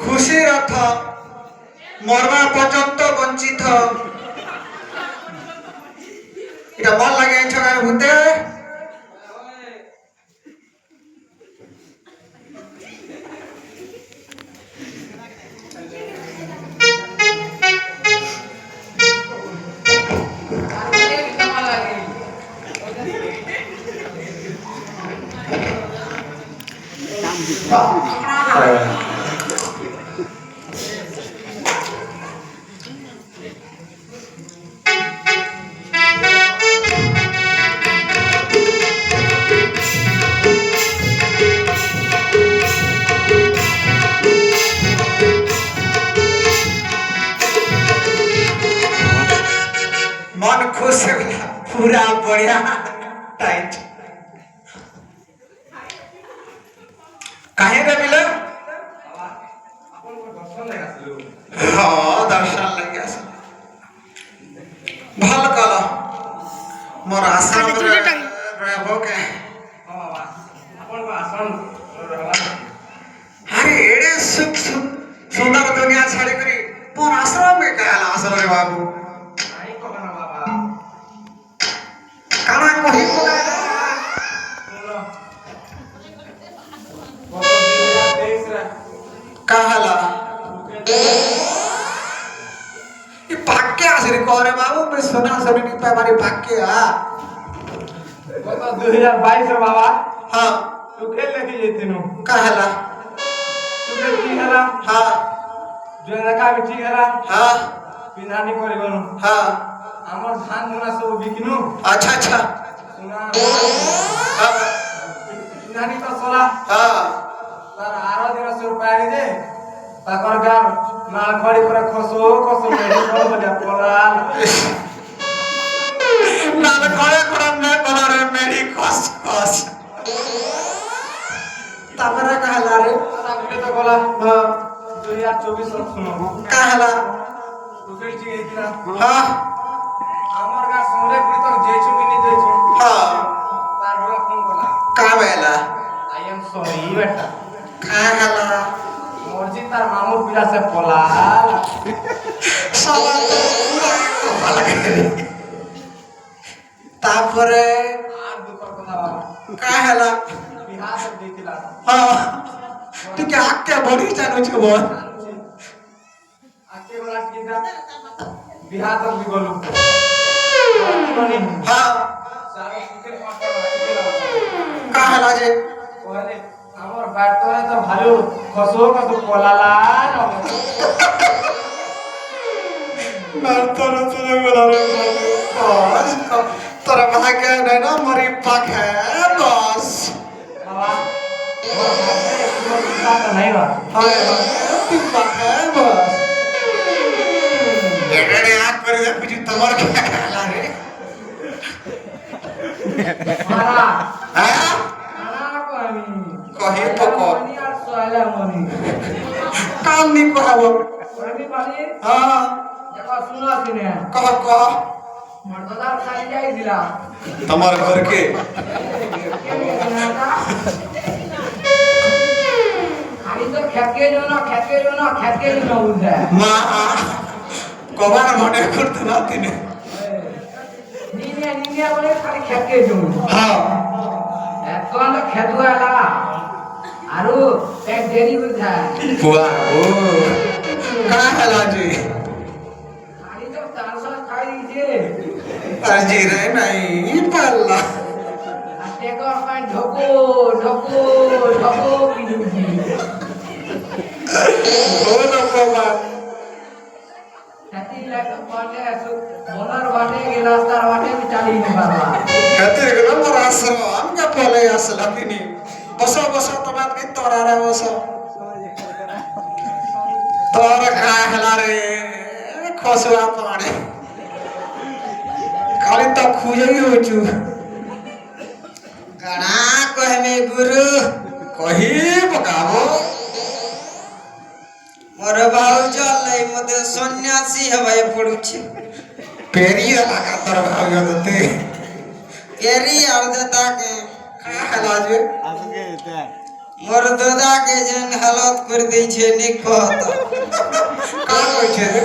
খুশির অর্থ মরবা পর্যন্ত বঞ্চিত এটা মন লাগে ছগায় ভূতে मन खुश पूरा बढ़िया टाइट कहीं रे मिले दर्शन लगे भल कल मोर आश्रम अरे एड़े सुख सुंदर दुनिया छाड़ी करी मोर आश्रम में कहला आश्रम रे बाबू काना कही कहला ये भाग्य आसरे कोरे बाबू मैं सुना सुनी नहीं पाए हमारी भाग्य वो तो 2022 रे बाबा हाँ तू खेल लेके जेतिनु कहला तू के ठीक हला हाँ जो रखा भी ठीक हला हाँ पिनानी करे गनु हाँ हमर धान गुना सब बिकिनु अच्छा अच्छा सुना हाँ पिनानी तो सोला हाँ तार 8 दिन से रुपया दे ताकर गार माल खड़ी पर खसो मेडी को बजा पोलाल नाल खड़े खड़े में बनारे मेरी खस खस तामरा कहला रे तारा बिले तो बोला हाँ 2024 सुनो कहला उकेल जी एतिना हाँ हमर गार समरे पुरी तक जेछु कि नहीं जेछु हाँ तार बोला फोन कोला का बेला आई एम सॉरी बेटा कहला मोरजी तार मामू पिला से पोलाल साला तो पूरा कमाल करे तापरे आर दुपर कोना बाबा कहला बिहार से देखिला हाँ तू क्या आके बड़ी जानो छे बोल आके वाला टीका बिहार तक भी बोलू कोनी हाँ सारा सुखे मास्टर आके कहला जे कहले हमर बाट तोरे तो भालू खसो पोलाला तोरा बोला रे बस तोरा भाग्य नहीं ना मरी पाक है बस बाबा मोर बात नहीं बा हाय तू पाक है बस एडे आंख कर दे कुछ तमर क्या कहला रे मारा हां आना को আমি कही पको मनी আর সোয়ালা মনি काम नहीं कहबो আমি পারি हां देखो सुनो सिने कह मर्दादार खाली जाई दिला तमर घर के खाली तो खेके जो ना बुझे मां कबार मने करते ना तिने निनिया बोले खाली खेके जो हां এত कौन खेतुआला आरु एक देरी बुझा वाओ का हला जी खाली तो 400 खाई दीजिए अजी रे नहीं पल्ला आटे को अपन ढोको ढोको ढोको पीऊंगी ओ बाबा छाती लग पड़े सु मोनर वाटे के रास्ता वाटे भी चाली नहीं बाबा कहते हैं ना मोर आश्रम हम क्या पहले असला किनी बसो बसो तो बात की तोरा रे बसो तोरा का हला रे खसुआ पानी खाली तो खुजई हो चु गणा कहमे गुरु कही बकाबो मोर भाउज लै मते सन्यासी हवाय पडुछे पेरी लगा तोर भाग्य दते केरी अर्धता के का हला जे मोर दादा के जन हालत कर दै छे नी कहत का होय छे रे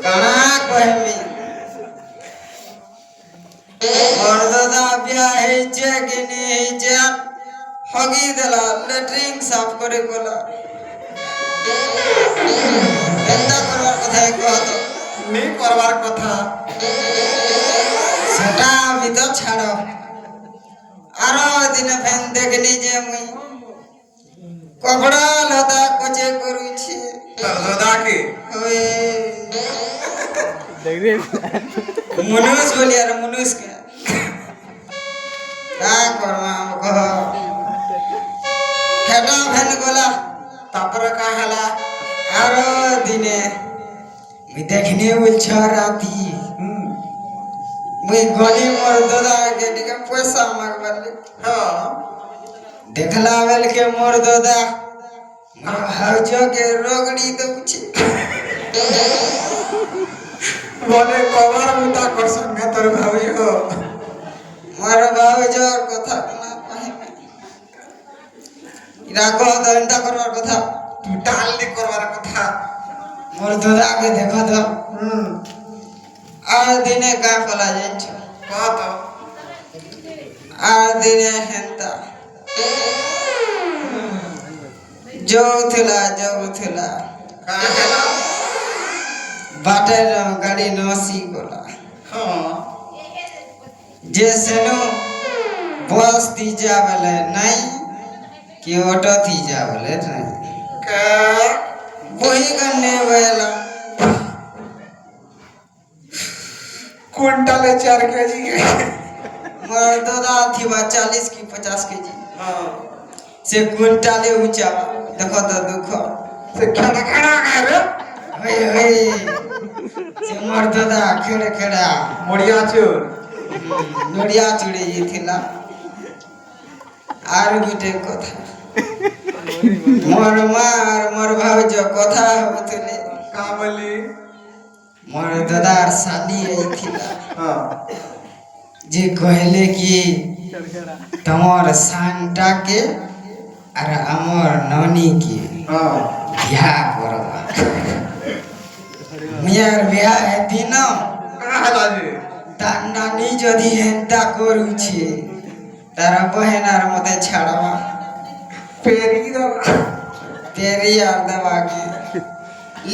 गणा कहमे मोर दादा बिया है छे कि नहीं है छे हगी देला लेटरिन साफ करे कोला एंदा करवार কথা कहत नी करवार कथा সেটা আমি তো ছাড়ো আরো দিনে ফেন দেখনি যে মুই কপড়া লতা কোচে করুছি तोर दादा के ওই মনুষ বলি আর মনুষ কে কা করমা কহ হেটা ফেন গোলা तापर का हला আরো দিনে মুই দেখনি বলছ রাতি মুই গলি মোর দাদা के টিকে পয়সা মাগবালি हां देखला बेल के मोर दादा हाउजो के रोगड़ी दउछि बोले कवर मुता कर संगे तोर भाई हो मोर भाउजो কথা না কহিবে इरा को दंता करवार কথা तू डाल नी करवार कथा मोर दादा के देखो तो हम्म আর দিনে কা কলা যাইছ का तो আর দিনে হেন্তা যৌথলা का हला বাটের গাড়ি নসি গোলা हां जे सेनो बस थी जावले नहीं कि ऑटो थी जावले नहीं का वही करने वाला क्विंटल 4 केजी के मोर दादा थी बा 40 की 50 केजी हां से क्विंटल ऊंचा देखो तो दुख से खड़ा खड़ा रे होय से मोर दादा खेड़े खेड़ा मोड़िया चोर नड़िया चुड़े ये थिला आर गुटे कथा मोर मां और मोर भाउज कथा होतले का बोली मोर दादार शादी आई थिला हां जे कहले कि तमर सांटा के और अमर नानी के हां बियाह करबा मियार बियाह है दिन का हला जे तार नानी যদি হেনতা করুছে তারা বহেনার মতে ছাড়বা पेरी दा तेरी আর দেবাকে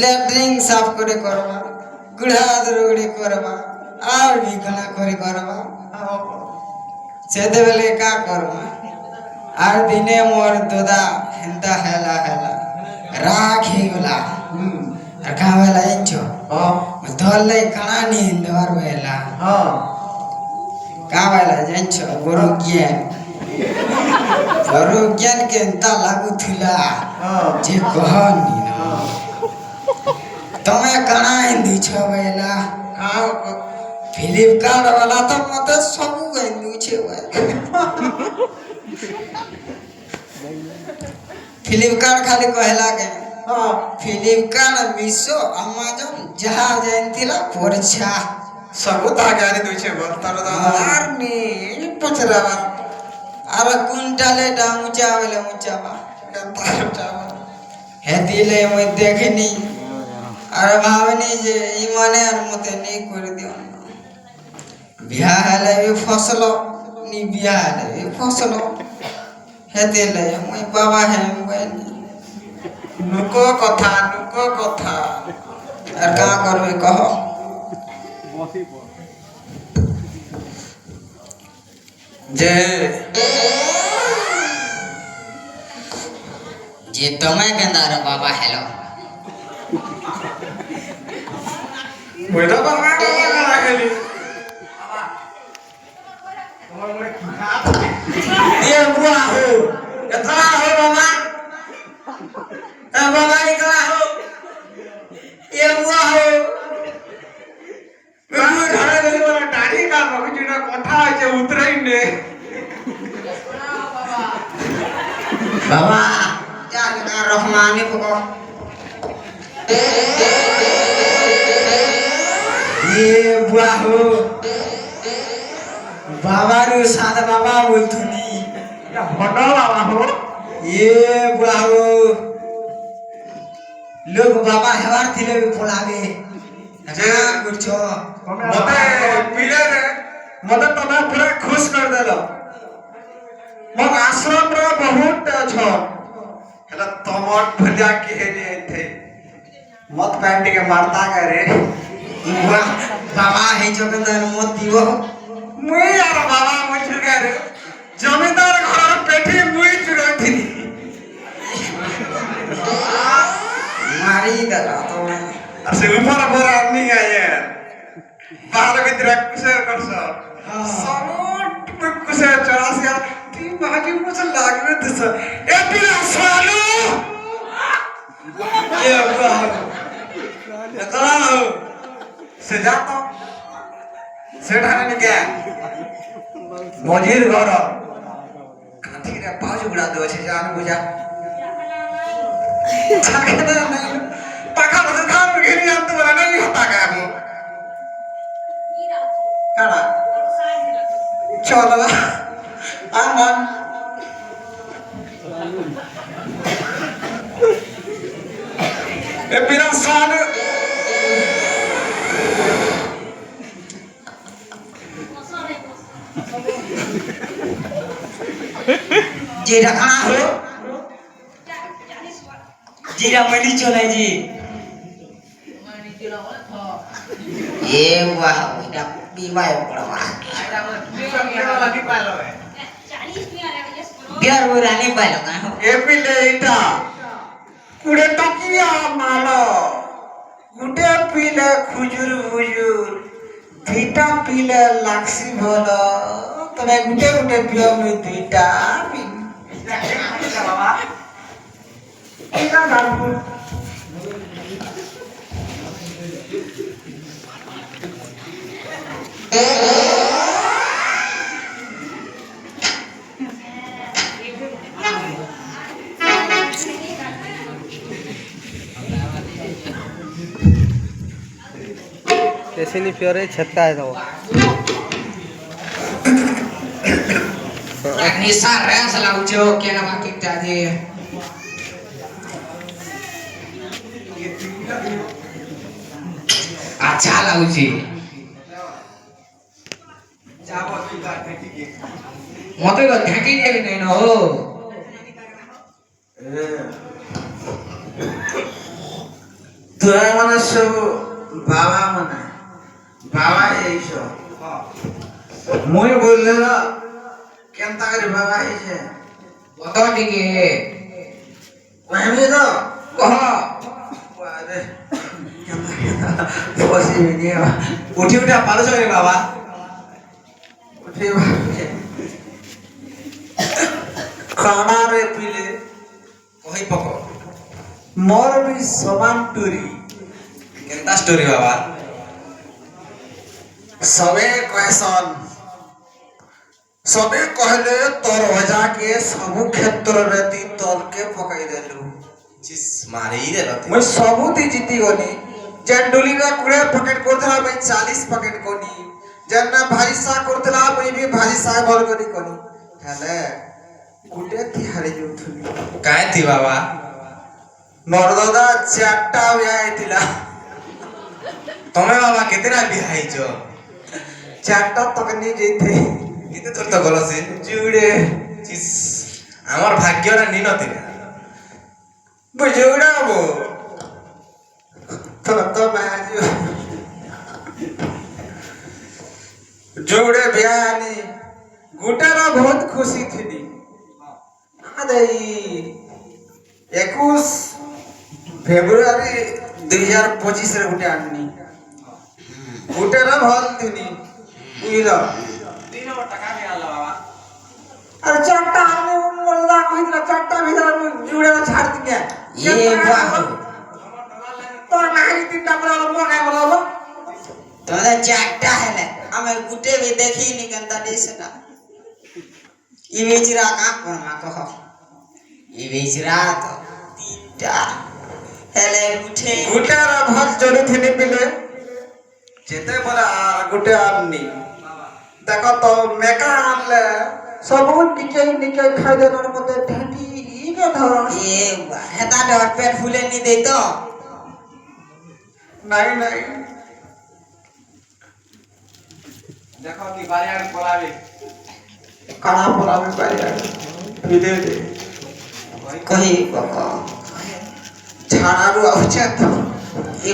লেটরিন সাফ করে করবা গুড়া দরগড়ি করবা আর भी গলা করে করবা সেতে বেলে কা করবা আর দিনে মোর দাদা হেনতা হেলা হেলা রাগ হয়ে গলা আর কামেলা ইচ্ছো हां ধরলে কানা নি দেওয়ার বেলা हां কামেলা জানছো বড় জ্ঞান কেনতা লাগুথিলা हां যে কহনি না তুমি কানা হিন্দি ছবেলা का ফ্লিপকার্ট वाला তো মতে সবু হিন্দি ছবে ফ্লিপকার্ট খালি কহেলা কে हां ফ্লিপকার্ট মিশো আমাজন যাহা জানতিলা পরছা सब तागारी दुचे बोल तर दार नी पचरावा আর কুইন্টালে দাম উঁচা বলে উঁচাবা कंता चावा হেতিলে মই দেখিনি আর ভাবনি যে ইমানে আর মতে নেই করে দিও বিয়া হলে বি ফসল নি বিহারে ফসল হেতে লে মুই বাবা হে বইনি নুকো কথা আর কা করবে কহ যে যে তুমি কেন্দার বাবা হেলো বইটা বাবা লাগেলি তোমার মনে কি খা ये बुआ हो कथा हो बाबा ए बाबा इकला हो ये बुआ हो मैं घरे गली वाला दाढ़ी का बगीचा कथा আছে उतरई ने बाबा जान का रहमानी पको ये बुआ हो बाबा रू साथ बाबा बोलथुनी या भंडा बाबा हो ये बुआ हो लोग बाबा हेवार थिले भी फोलावे जे कुछो मते पीले रे मते तमे पूरा खुश कर देलो मग आश्रम रे बहुत छ हेला तमट भलिया के हे थे मत पैंट के मारता करे बुआ बाबा हे जगदन मत दियो मुई यार बाबा मुई चुके रे जमींदार घर पेठी मुई चुरथी मारी दला तो असे ऊपर बोरा नहीं आये बाहर भीतर कुसे करस समोट में कुसे चरासिया ती बाजी मुझे लागवे दिस ए पिला सालू ये बुआ कला हो से जातो से ठाने के मजीर घर काठी रे बाज उड़ा दो छे जान बुझा छाके ना पाखा बस खान घेरी हम तो बना नहीं होता का वो काना चलो आमान ए बिना साल जी रखना हो जीरा मली चले जी ये वाह बेटा बीवाय पड़वा लगी पालो है बिहार वो रानी पालो का हो ए पिले इटा कुड़े टकिया मालो गुटे पिले खुजुर खुजुर दुईटा पिले लाक्सी भलो तमे गुटे गुटे पियो में दुईटा पी बाबा इना डालू ऐसे नहीं प्योर है छत्ता है तो Ini sare selalu jauh kena pakai tadi. Acha lah uji. जाबो सुधा देखी के Motor kau ढकी नहीं नहीं no. তোরা মানে সব বাবা মানে বাবা এইসব মই বললে না কেনতা করে বাবা এইছে Motor tinggi. ওহেমি তো Wah. আরে বসি নিয়ে উঠি উঠে পালো চলে বাবা উঠে খানা রে পিলে Koi pokok. মোর বি সমান টুরি Kita story bawa. সবে কয়সন সবে কহলে তোর ভজা কে সবু ক্ষেত্র রে তি তলকে পকাই দেলু Cis mari deh lo. মই সবুতি জিতি গনি যেন ডুলিকা কুড়ে পকেট করতলা ভাই 40 পকেট কোনি যেন না ভাই সা করতলা ভাই भी ভাই সা বল করি কোনি হেলে গুটে তি হারি যাউথুলি Kaya ti bawa. নরদাদা চারটা আইতিলা Tome bawa कितना बिहाई जो. চারটা তোকে নিয়ে যেতে গীতে তোর তো গলছে জুড়ে চিস আমার ভাগ্যরা নিনতে বুঝুড়া বো তো ম্যাচ জুড়ে বিয়ানি গুটারা বহুত খুশি থিলি আমাদের 21 ফেব্রুয়ারি 2025 রে গুটে আননি গুটারা ভাল থিলি বুঝল দিন টাকা নিয়ে আনলা বাবা আর চারটা আমি মোল্লা কইছিল চারটা ভিতরে জুড়ে ছাড় দিকে ये बाबू তোর নাহি তিনটা বলে মনে বলবো তোদের চারটা হেলে আমি গুটে भी देखी नहीं केनता दिसना ई बेचरा का कोरमा कह ई बेचरा तो तीनटा हेले गुठे গুটারা ভাল জড়ি থিলি পিলে যেতে বলে আর গুটে আননি দেখো তো মেকা আনলে সবু নিচে নিচে খাই দেওয়ার মধ্যে ঢেঁটি ইবে ধর ये हेता डर पेट फूले नहीं दे तो নাই নাই দেখো কি বাড়ি আর পলাবে কানা পড়াবে পারি আর ভিদে দে कही बका ছাড়ারু আছে তো ये